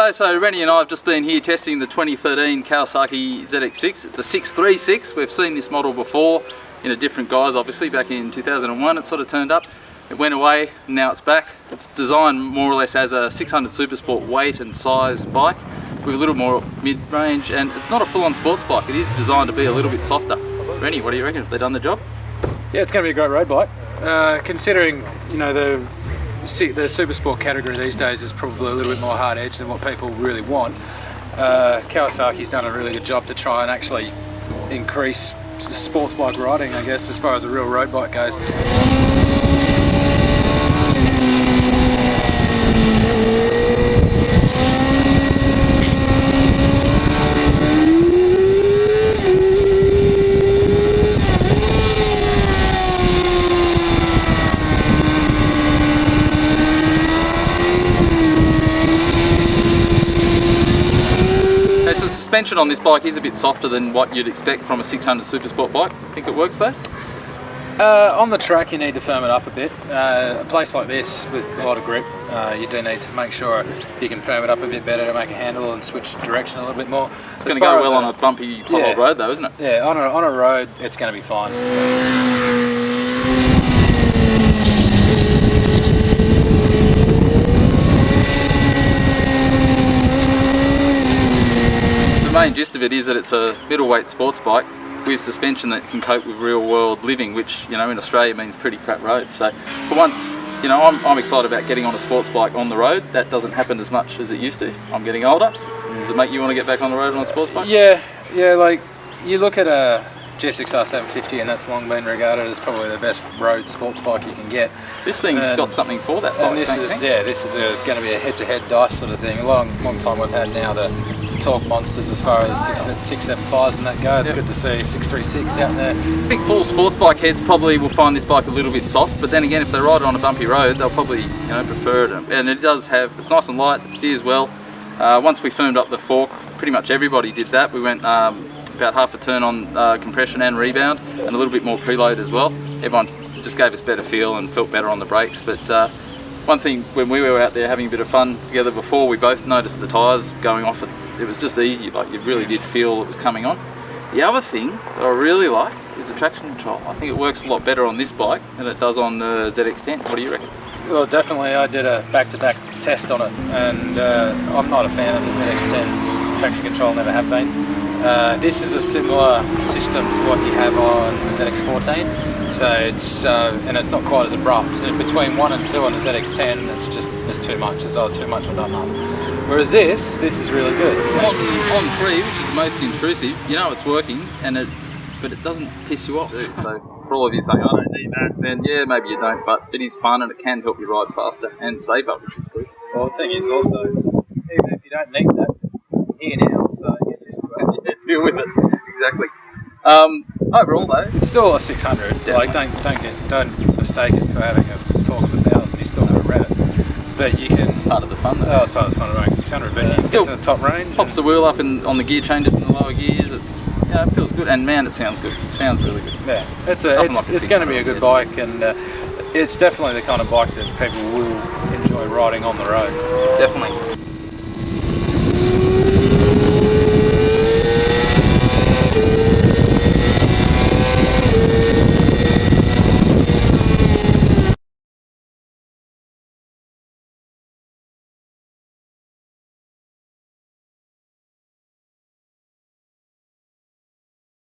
guys, so Rennie and I have just been here testing the 2013 Kawasaki ZX-6. It's a 636. We've seen this model before in a different guise, obviously. Back in 2001 it sort of turned up. It went away, and now it's back. It's designed more or less as a 600 Supersport weight and size bike with a little more mid-range, and it's not a full-on sports bike. It is designed to be a little bit softer. Rennie, what do you reckon? Have they done the job? Yeah, it's going to be a great road bike. Considering, you know, the super sport category these days is probably a little bit more hard edge than what people really want. Kawasaki's done a really good job to try and actually increase sports bike riding, I guess, as far as a real road bike goes. The suspension on this bike is a bit softer than what you'd expect from a 600 Supersport bike. Think it works though? On the track you need to firm it up a bit. A place like this with a lot of grip, you do need to make sure you can firm it up a bit better to make a handle and switch direction a little bit more. It's going to go well on a bumpy pothole road though, isn't it? Yeah, on a road it's going to be fine. The main gist of it is that it's a middleweight sports bike with suspension that can cope with real world living, which, you know, in Australia means pretty crap roads. So for once, you know, I'm excited about getting on a sports bike on the road. That doesn't happen as much as it used to. I'm getting older. Does it make you want to get back on the road on a sports bike? Yeah, like you look at a GSXR 750 and that's long been regarded as probably the best road sports bike you can get. This thing's got something for that bike. And this is going to be a head-to-head dice sort of thing. A long time we've had now the torque monsters as far as 675s and that go. It's good to see 636 out there. I think full sports bike heads probably will find this bike a little bit soft, but then again, if they ride it on a bumpy road, they'll probably, you know, prefer it. And it does have, it's nice and light, it steers well. Once we firmed up the fork, pretty much everybody did that. We went about half a turn on compression and rebound, and a little bit more preload as well. Everyone just gave us better feel and felt better on the brakes. But one thing, when we were out there having a bit of fun together before, we both noticed the tyres going off. It was just easy, like you really did feel it was coming on. The other thing that I really like is the traction control. I think it works a lot better on this bike than it does on the ZX-10. What do you reckon? Well, definitely. I did a back-to-back test on it, and I'm not a fan of the ZX-10's traction control, never have been. This is a similar system to what you have on the ZX-14, so it's and it's not quite as abrupt. Between 1 and 2 on the ZX-10, it's too much. It's either too much or not enough. Whereas this is really good. On 3, which is the most intrusive, you know it's working, but it doesn't piss you off. So for all of you saying, I don't need that, then yeah, maybe you don't, but it is fun and it can help you ride faster and safer, which is good. Well, the thing is also, even if you don't need that, it's here now, so get used to it. Yeah, deal with it. Exactly. Overall though, it's still a 600. Like don't mistake it for having a torque of 1,000. You still haven't read it. But you can. It's part of the fun though. Oh, it's part of the fun of running 600, but it gets in the top range. Pops the wheel up on the gear changes in the lower gears. It feels good, and man, it sounds good. It sounds really good. Yeah, it's going to be a good bike, and it's definitely the kind of bike that people will enjoy riding on the road. Definitely.